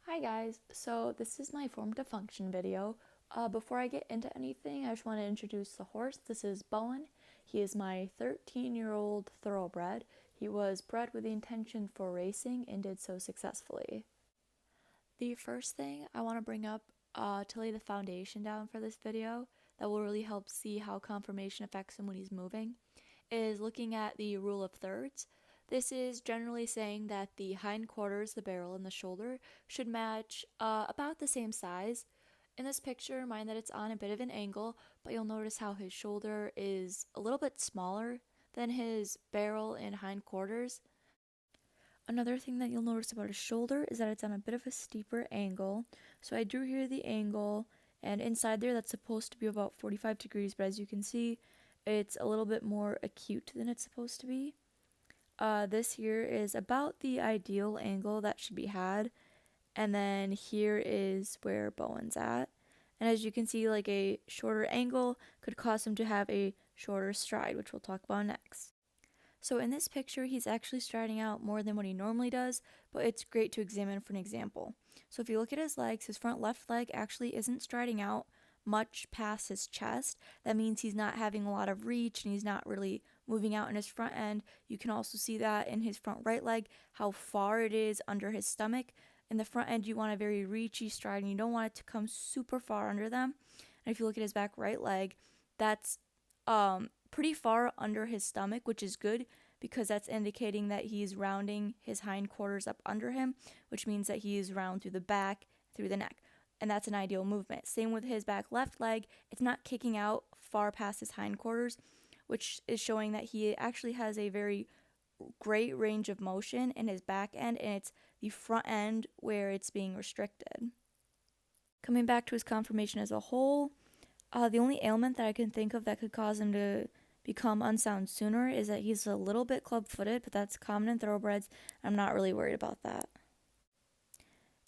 Hi guys, so this is my form to function video. Before I get into anything, I just want to introduce the horse. This is Bowen. He is my 13-year-old thoroughbred. He was bred with the intention for racing and did so successfully. The first thing I want to bring up to lay the foundation down for this video that will really help see how conformation affects him when he's moving is looking at the rule of thirds. This is generally saying that the hindquarters, the barrel, and the shoulder should match about the same size. In this picture, mind that it's on a bit of an angle, but you'll notice how his shoulder is a little bit smaller than his barrel and hindquarters. Another thing that you'll notice about his shoulder is that it's on a bit of a steeper angle. So I drew here the angle, and inside there that's supposed to be about 45 degrees, but as you can see, it's a little bit more acute than it's supposed to be. This here is about the ideal angle that should be had, and then here is where Bowen's at. And as you can see, like a shorter angle could cause him to have a shorter stride, which we'll talk about next. So in this picture, he's actually striding out more than what he normally does, but it's great to examine for an example. So if you look at his legs, his front left leg actually isn't striding out much past his chest. That means he's not having a lot of reach and he's not really moving out in his front end. You can also see that in his front right leg, how far it is under his stomach. In the front end, you want a very reachy stride and you don't want it to come super far under them. And if you look at his back right leg, that's pretty far under his stomach, which is good because that's indicating that he's rounding his hindquarters up under him, which means that he is round through the back, through the neck. And that's an ideal movement. Same with his back left leg. It's not kicking out far past his hindquarters, which is showing that he actually has a very great range of motion in his back end, and it's the front end where it's being restricted. Coming back to his conformation as a whole, the only ailment that I can think of that could cause him to become unsound sooner is that he's a little bit club-footed, but that's common in thoroughbreds. I'm not really worried about that.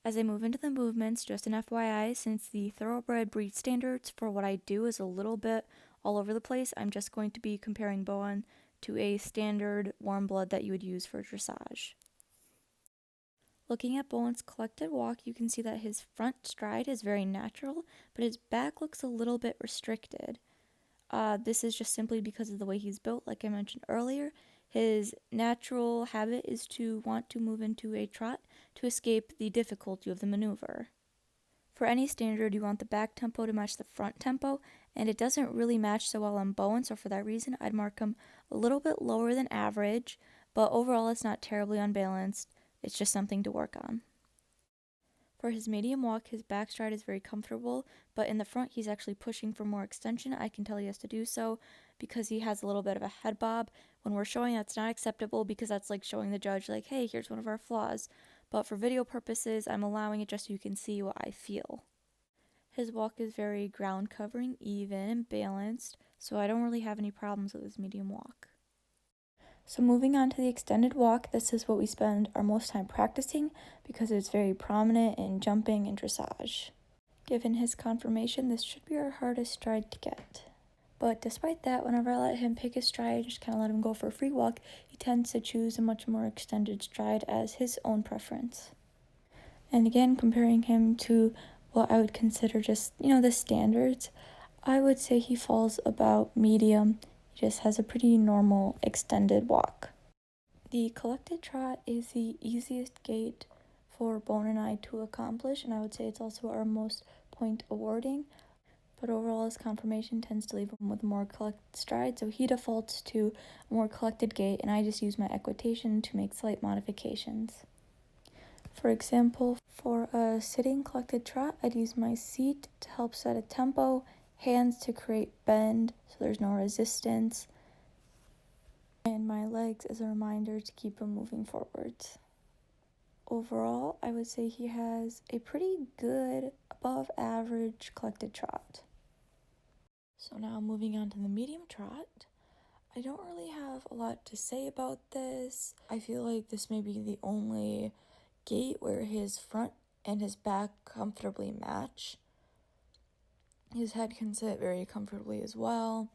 As I move into the movements, just an FYI, since the thoroughbred breed standards for what I do is a little bit all over the place, I'm just going to be comparing Bowen to a standard warm blood that you would use for dressage. Looking at Bowen's collected walk, you can see that his front stride is very natural, but his back looks a little bit restricted. This is just simply because of the way he's built, like I mentioned earlier. His natural habit is to want to move into a trot to escape the difficulty of the maneuver. For any standard, you want the back tempo to match the front tempo, and it doesn't really match so well on Bowen, so for that reason, I'd mark him a little bit lower than average, but overall it's not terribly unbalanced. It's just something to work on. For his medium walk, his back stride is very comfortable, but in the front he's actually pushing for more extension. I can tell he has to do so because he has a little bit of a head bob. When we're showing, that's not acceptable because that's like showing the judge like, hey, here's one of our flaws. But for video purposes, I'm allowing it just so you can see what I feel. His walk is very ground covering, even, and balanced, so I don't really have any problems with his medium walk. So moving on to the extended walk, this is what we spend our most time practicing because it's very prominent in jumping and dressage. Given his conformation, this should be our hardest stride to get. But despite that, whenever I let him pick his stride, just kind of let him go for a free walk, he tends to choose a much more extended stride as his own preference. And again, comparing him to what I would consider just, the standards, I would say he falls about medium. Just has a pretty normal extended walk. The collected trot is the easiest gait for Bowen and I to accomplish, and I would say it's also our most point awarding, but overall his conformation tends to leave him with more collected stride, so he defaults to a more collected gait, and I just use my equitation to make slight modifications. For example, for a sitting collected trot, I'd use my seat to help set a tempo, hands to create bend so there's no resistance, and my legs as a reminder to keep him moving forwards. Overall, I would say he has a pretty good, above average collected trot. So now moving on to the medium trot, I don't really have a lot to say about this. I feel like this may be the only gait where his front and his back comfortably match. His head can sit very comfortably as well,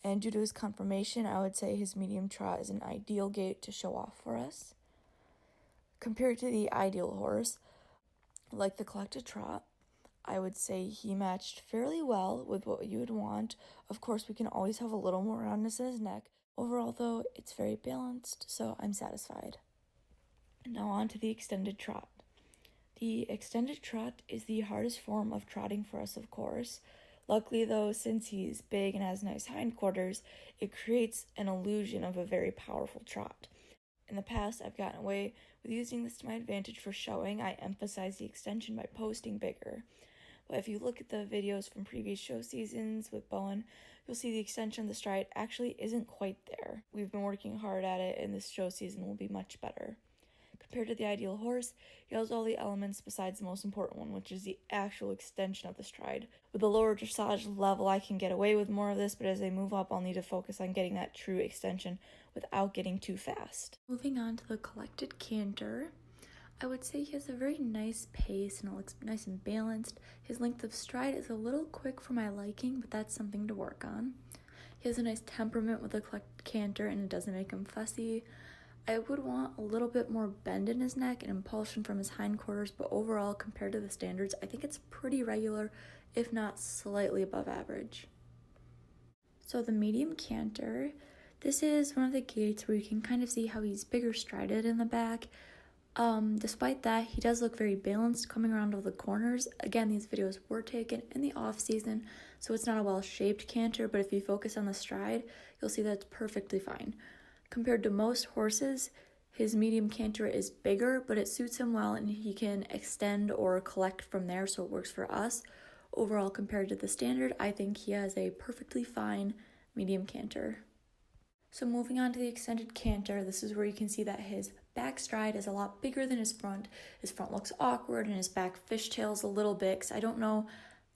and due to his conformation, I would say his medium trot is an ideal gait to show off for us. Compared to the ideal horse, Like the collected trot, I would say he matched fairly well with what you would want. Of course, we can always have a little more roundness in his neck. Overall, though, it's very balanced, so I'm satisfied. Now on to the extended trot. The extended trot is the hardest form of trotting for us, of course. Luckily, though, since he's big and has nice hindquarters, it creates an illusion of a very powerful trot. In the past, I've gotten away with using this to my advantage for showing. I emphasize the extension by posting bigger. But if you look at the videos from previous show seasons with Bowen, you'll see the extension of the stride actually isn't quite there. We've been working hard at it, and this show season will be much better. Compared to the ideal horse, he has all the elements besides the most important one, which is the actual extension of the stride. With a lower dressage level, I can get away with more of this, but as I move up, I'll need to focus on getting that true extension without getting too fast. Moving on to the collected canter, I would say he has a very nice pace and it looks nice and balanced. His length of stride is a little quick for my liking, but that's something to work on. He has a nice temperament with the collected canter and it doesn't make him fussy. I would want a little bit more bend in his neck and impulsion from his hindquarters, but overall, compared to the standards, I think it's pretty regular, if not slightly above average. So the medium canter, this is one of the gaits where you can kind of see how he's bigger strided in the back. Despite that, he does look very balanced coming around all the corners. Again, these videos were taken in the off season, so it's not a well-shaped canter, but if you focus on the stride, you'll see that it's perfectly fine. Compared to most horses, his medium canter is bigger, but it suits him well and he can extend or collect from there, so it works for us. Overall, compared to the standard, I think he has a perfectly fine medium canter. So moving on to the extended canter, this is where you can see that his back stride is a lot bigger than his front. His front looks awkward and his back fishtails a little bit because I don't know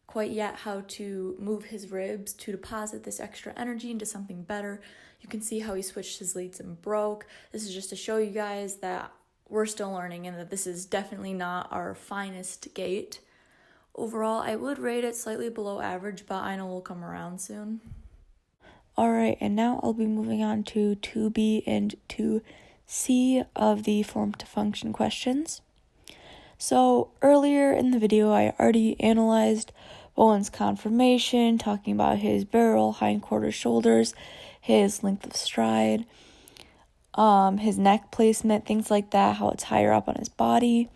quite yet how to move his ribs to deposit this extra energy into something better. You can see how he switched his leads and broke. This is just to show you guys that we're still learning and that this is definitely not our finest gait. Overall, I would rate it slightly below average, but I know we'll come around soon. Alright, and now I'll be moving on to 2B and 2C of the form to function questions. So earlier in the video, I already analyzed Bowen's conformation, talking about his barrel, hindquarters, shoulders, his length of stride, his neck placement, things like that, how it's higher up on his body.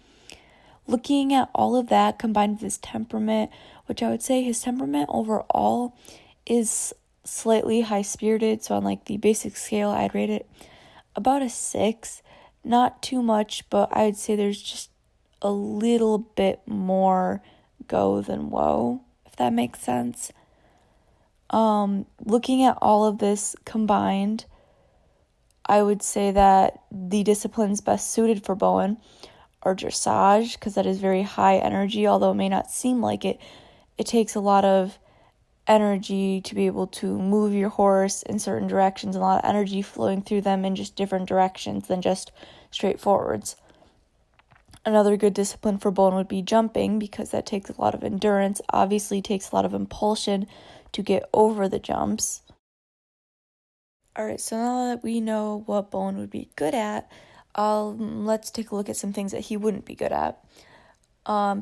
Looking at all of that combined with his temperament, which I would say his temperament overall is slightly high-spirited, so on like the basic scale, I'd rate it about a 6. Not too much, but I would say there's just a little bit more go than woe, if that makes sense. Looking at all of this combined, I would say that the disciplines best suited for Bowen are dressage, because that is very high energy, although it may not seem like it. It takes a lot of energy to be able to move your horse in certain directions, and a lot of energy flowing through them in just different directions than just straight forwards. Another good discipline for Bowen would be jumping, because that takes a lot of endurance, obviously takes a lot of impulsion to get over the jumps. Alright, so now that we know what Bowen would be good at, let's take a look at some things that he wouldn't be good at.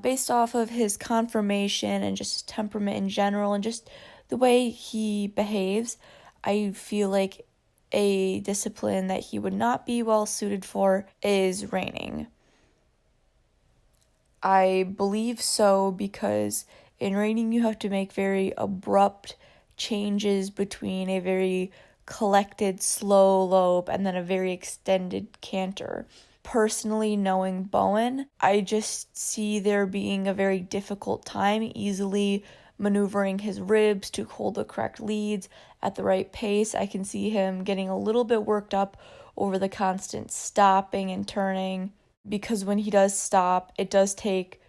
Based off of his conformation and just his temperament in general and just the way he behaves, I feel like a discipline that he would not be well suited for is reining. I believe so because in reining you have to make very abrupt changes between a very collected slow lope and then a very extended canter. Personally, knowing Bowen, I just see there being a very difficult time easily maneuvering his ribs to hold the correct leads at the right pace. I can see him getting a little bit worked up over the constant stopping and turning, because when he does stop, it does take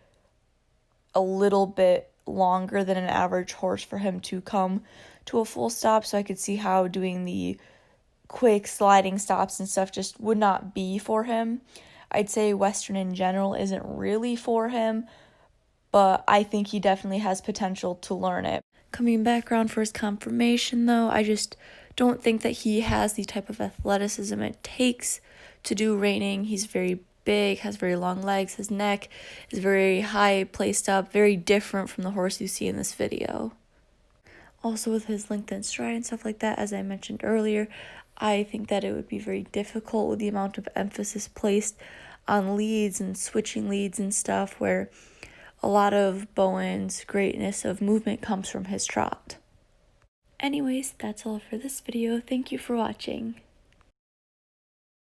a little bit longer than an average horse for him to come to a full stop. So I could see how doing the quick sliding stops and stuff just would not be for him. I'd say Western in general isn't really for him, but I think he definitely has potential to learn it. Coming back around for his conformation, though, I just don't think that he has the type of athleticism it takes to do reining. He's very big, has very long legs. His neck is very high placed up, very different from the horse you see in this video. Also, with his length and stride and stuff like that, as I mentioned earlier, I think that it would be very difficult with the amount of emphasis placed on leads and switching leads and stuff, where a lot of Bowen's greatness of movement comes from his trot. Anyways, that's all for this video. Thank you for watching.